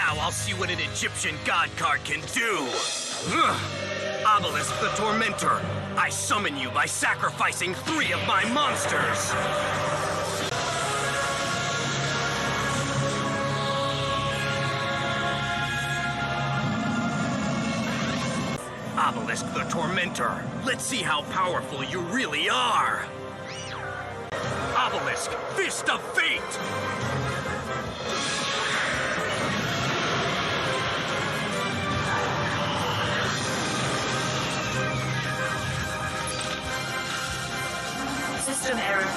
Now I'll see what an Egyptian god card can do. Obelisk the Tormentor, I summon you by sacrificing 3 of my monsters. Obelisk the Tormentor, let's see how powerful you really are. Obelisk, Fist of Fate!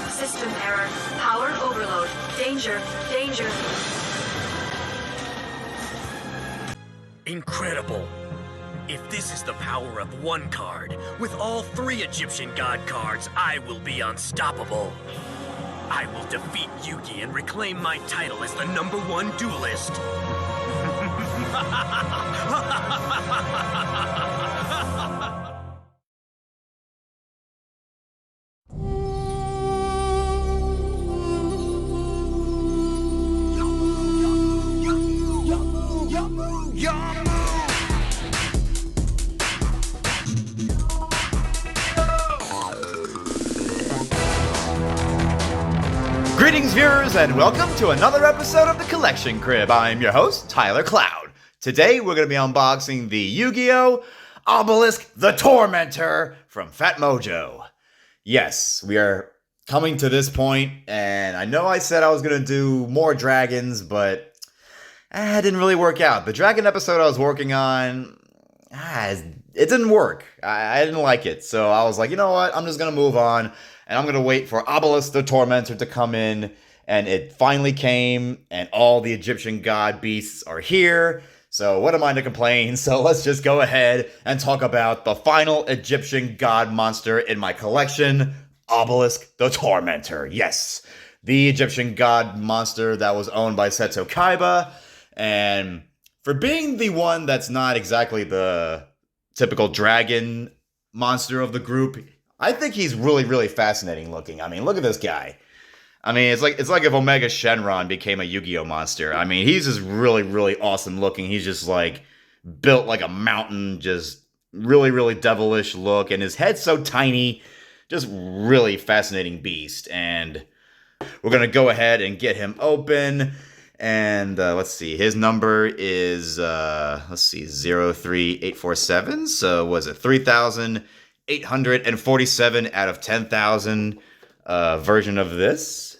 System error, power overload, danger. Incredible. If this is the power of one card, with all 3 Egyptian god cards, I will be unstoppable. I will defeat Yugi and reclaim my title as the #1 duelist. Greetings, viewers, and welcome to another episode of The Collection Crib. I'm your host, Tylercloud. Today, we're going to be unboxing the Yu-Gi-Oh! Obelisk The Tormentor from Phatmojo. Yes, we are coming to this point, and I know I said I was going to do more dragons, but it didn't really work out. The dragon episode I was working on, it didn't work. I didn't like it, so I was like, you know what, I'm just going to move on. And I'm going to wait for Obelisk the Tormentor to come in. And it finally came. And all the Egyptian god beasts are here. So what am I to complain? So let's just go ahead and talk about the final Egyptian god monster in my collection. Obelisk the Tormentor. Yes. The Egyptian god monster that was owned by Seto Kaiba. And for being the one that's not exactly the typical dragon monster of the group, I think he's really, really fascinating looking. I mean, look at this guy. I mean, it's like if Omega Shenron became a Yu-Gi-Oh monster. I mean, he's just really, really awesome looking. He's just like built like a mountain, just really, really devilish look. And his head's so tiny, just really fascinating beast. And we're going to go ahead and get him open. And let's see, his number is, 03847. So was it 3,847 out of 10,000 version of this.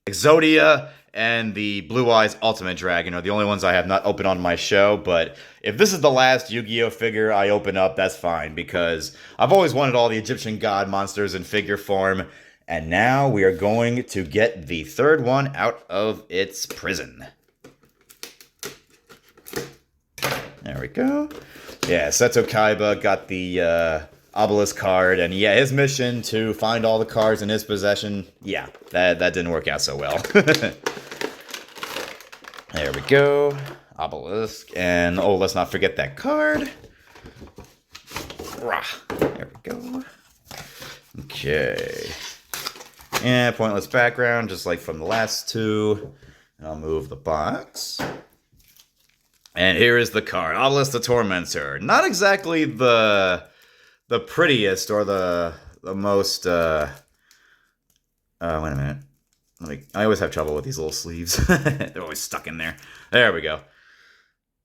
Exodia and the Blue Eyes Ultimate Dragon are the only ones I have not opened on my show, but if this is the last Yu-Gi-Oh figure I open up, that's fine, because I've always wanted all the Egyptian god monsters in figure form, and now we are going to get the third one out of its prison. There we go. Yeah, Seto Kaiba got the Obelisk card, and yeah, his mission to find all the cards in his possession, yeah, that didn't work out so well. There we go. Obelisk, and oh, let's not forget that card. There we go. Okay. And pointless background, just like from the last two. I'll move the box. And here is the card, Obelisk the Tormentor. Not exactly the prettiest or the most, wait a minute. I always have trouble with these little sleeves. They're always stuck in there. There we go.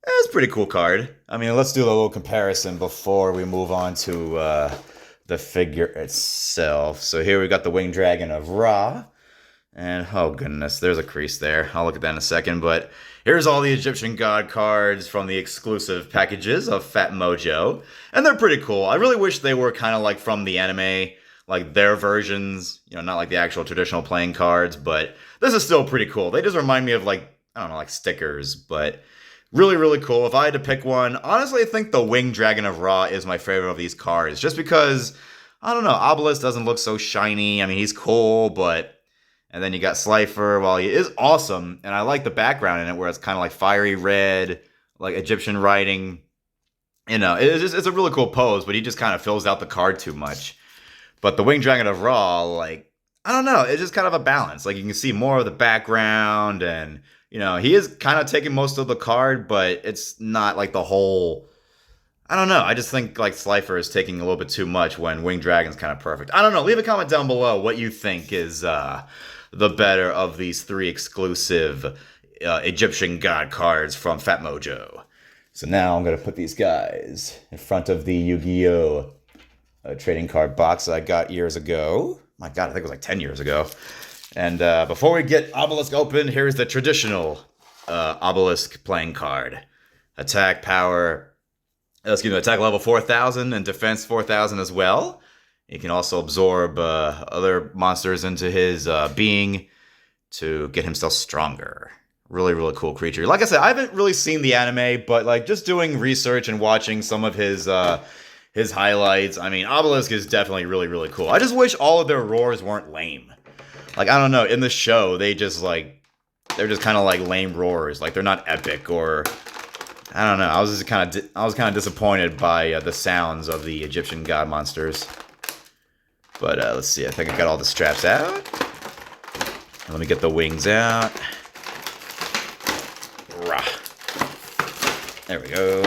That's a pretty cool card. I mean, let's do a little comparison before we move on to the figure itself. So here we got the Winged Dragon of Ra. And, oh goodness, there's a crease there. I'll look at that in a second. But here's all the Egyptian god cards from the exclusive packages of Phatmojo. And they're pretty cool. I really wish they were kind of like from the anime, like their versions, you know, not like the actual traditional playing cards. But this is still pretty cool. They just remind me of like, I don't know, like stickers. But really, really cool. If I had to pick one, honestly, I think the Winged Dragon of Ra is my favorite of these cards. Just because, I don't know, Obelisk doesn't look so shiny. I mean, he's cool, but... And then you got Slifer. Well, he is awesome, and I like the background in it where it's kind of like fiery red, like Egyptian writing. You know, it's a really cool pose, but he just kind of fills out the card too much. But the Winged Dragon of Ra, like, I don't know, it's just kind of a balance. Like, you can see more of the background, and, he is kind of taking most of the card, but it's not like the whole. I don't know. I just think like Slifer is taking a little bit too much when Winged Dragon's kind of perfect. I don't know. Leave a comment down below what you think is the better of these 3 exclusive Egyptian god cards from Phatmojo. So now I'm going to put these guys in front of the Yu-Gi-Oh! Trading card box that I got years ago. My God, I think it was like 10 years ago. And before we get Obelisk open, here's the traditional Obelisk playing card. Attack level 4,000 and defense 4,000 as well. He can also absorb other monsters into his being to get himself stronger. Really, really cool creature. Like I said, I haven't really seen the anime, but like just doing research and watching some of his highlights, I mean, Obelisk is definitely really, really cool. I just wish all of their roars weren't lame. Like, I don't know, in the show, they're just kind of like lame roars. Like, they're not epic or, I don't know. I was kind of disappointed by the sounds of the Egyptian god monsters. But let's see, I think I got all the straps out. Let me get the wings out. Rah. There we go.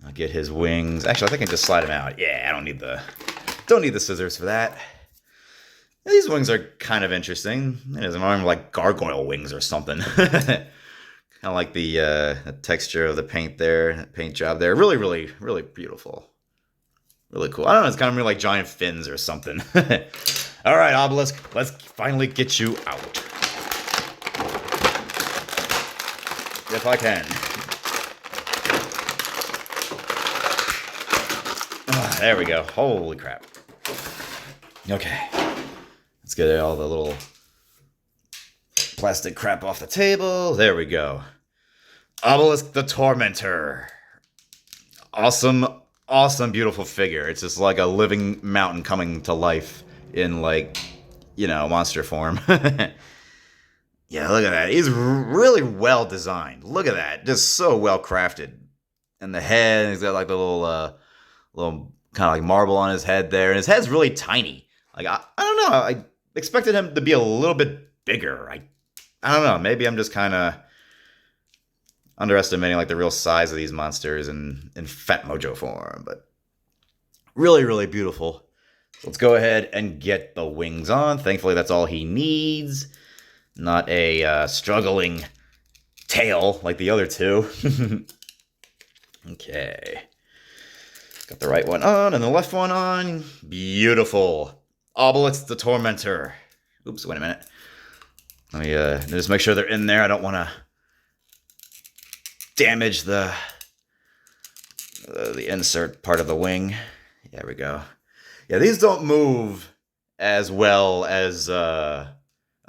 I'll get his wings. Actually, I think I can just slide them out. Yeah, I don't need the scissors for that. These wings are kind of interesting. There's an arm like gargoyle wings or something. Kind of like the texture of the paint there, paint job there. Really, really, really beautiful. Really cool. I don't know, it's kind of like giant fins or something. All right, Obelisk, let's finally get you out. If I can. There we go. Holy crap. Okay. Let's get all the little plastic crap off the table. There we go. Obelisk the Tormentor. Awesome, awesome, beautiful figure. It's just like a living mountain coming to life in like, monster form. Yeah, look at that. He's really well designed. Look at that. Just so well crafted. And the head, he's got like the little kind of like marble on his head there. And his head's really tiny. Like, I don't know. I expected him to be a little bit bigger. I don't know. Maybe I'm just kind of underestimating like the real size of these monsters in Phatmojo form. But really, really beautiful. So let's go ahead and get the wings on. Thankfully, that's all he needs. Not a struggling tail like the other two. Okay. Got the right one on and the left one on. Beautiful. Obelisk the Tormentor. Oops, wait a minute. Let me just make sure they're in there. I don't want to damage the insert part of the wing. There we go. Yeah, these don't move as well as a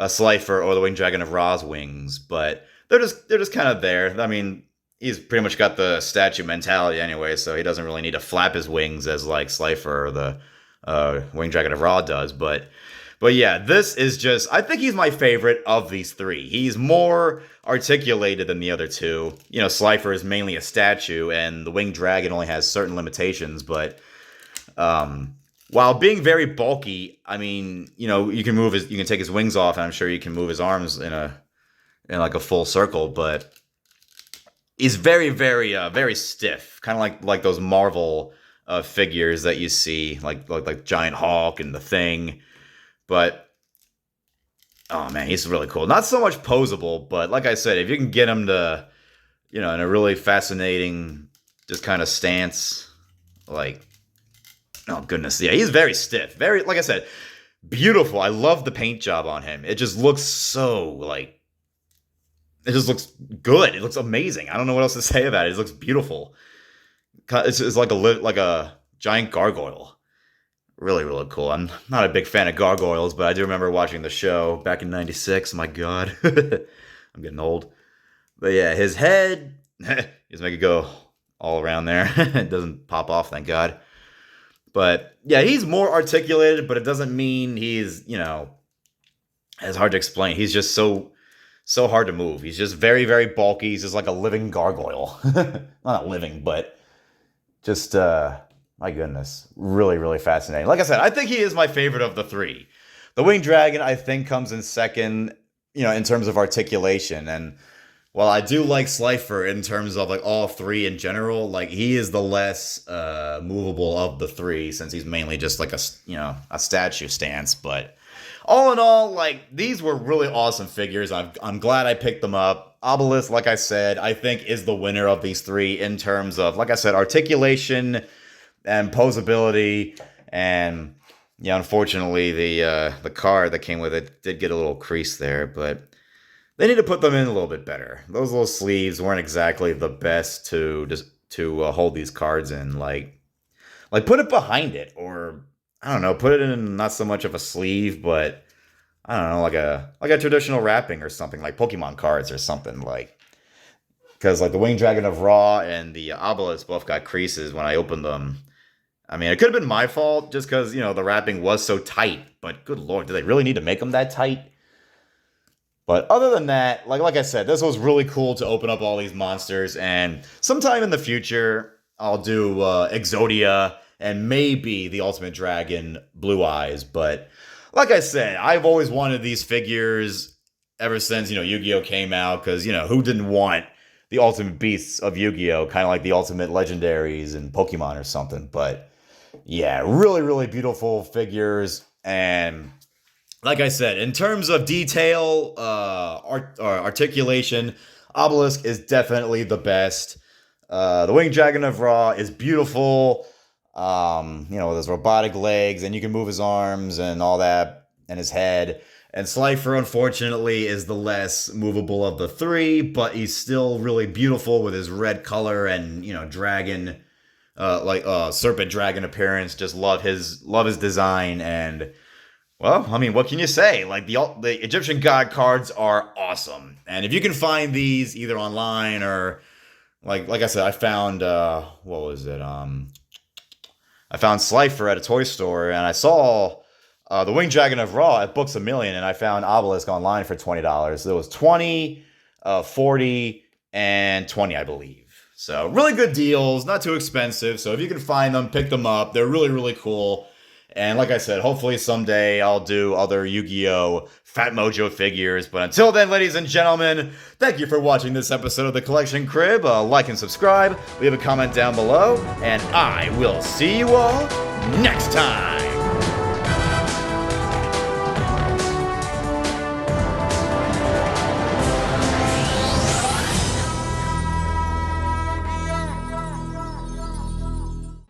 Slifer or the Winged Dragon of Ra's wings, but they're just kind of there. I mean, he's pretty much got the statue mentality anyway, so he doesn't really need to flap his wings as like Slifer or the Winged Dragon of Ra does. But yeah, this is just, I think he's my favorite of these 3. He's more articulated than the other 2. Slifer is mainly a statue, and the Winged Dragon only has certain limitations, but while being very bulky, I mean, you can take his wings off, and I'm sure you can move his arms in like a full circle, but he's very, very, very stiff, kind of like those Marvel figures that you see, like Giant Hulk and the Thing. But oh man, he's really cool. Not so much posable, but like I said, if you can get him to, in a really fascinating, just kind of stance, like. Oh, goodness. Yeah, he's very stiff. Very, like I said, beautiful. I love the paint job on him. It just looks so, like, it just looks good. It looks amazing. I don't know what else to say about it. It just looks beautiful. It's like a giant gargoyle. Really, really cool. I'm not a big fan of gargoyles, but I do remember watching the show back in '96. My God. I'm getting old. But yeah, his head, just make it go all around there. It doesn't pop off, thank God. But yeah, he's more articulated, but it doesn't mean he's, it's hard to explain. He's just so hard to move. He's just very, very bulky. He's just like a living gargoyle. Not living, but just, my goodness, really, really fascinating. Like I said, I think he is my favorite of the 3. The Winged Dragon, I think, comes in second. in terms of articulation. And while I do like Slifer in terms of like all three in general, like he is the less movable of the three, since he's mainly just like a statue stance. But all in all, like these were really awesome figures. I'm glad I picked them up. Obelisk, like I said, I think is the winner of these three in terms of, like I said, articulation and posability. And yeah, unfortunately, the card that came with it did get a little crease there, but they need to put them in a little bit better. Those little sleeves weren't exactly the best to hold these cards in. Like put it behind it, or I don't know, put it in not so much of a sleeve, but I don't know, like a traditional wrapping or something, like Pokemon cards or something, like. Because like the Winged Dragon of Ra and the Obelisk both got creases when I opened them. I mean, it could have been my fault just because, the wrapping was so tight. But good lord, do they really need to make them that tight? But other than that, like I said, this was really cool to open up all these monsters. And sometime in the future, I'll do Exodia and maybe the Ultimate Dragon Blue Eyes. But like I said, I've always wanted these figures ever since, Yu-Gi-Oh! Came out. Because, who didn't want the ultimate beasts of Yu-Gi-Oh! Kind of like the ultimate legendaries in Pokemon or something. But yeah, really, really beautiful figures. And like I said, in terms of detail, articulation, Obelisk is definitely the best. The Winged Dragon of Ra is beautiful. With his robotic legs, and you can move his arms and all that, and his head. And Slifer, unfortunately, is the less movable of the three, but he's still really beautiful with his red color and, dragon, serpent dragon appearance. Just love his design. And well, I mean, what can you say? Like the Egyptian god cards are awesome. And if you can find these either online or like I said, I found what was it? I found Slifer at a toy store, and I saw the Winged Dragon of Ra at Books A Million, and I found Obelisk online for $20. So it was 20, 40, and 20, I believe. So really good deals, not too expensive. So if you can find them, pick them up. They're really, really cool. And like I said, hopefully someday I'll do other Yu-Gi-Oh! Phatmojo figures. But until then, ladies and gentlemen, thank you for watching this episode of The Collection Crib. Like and subscribe, leave a comment down below, and I will see you all next time.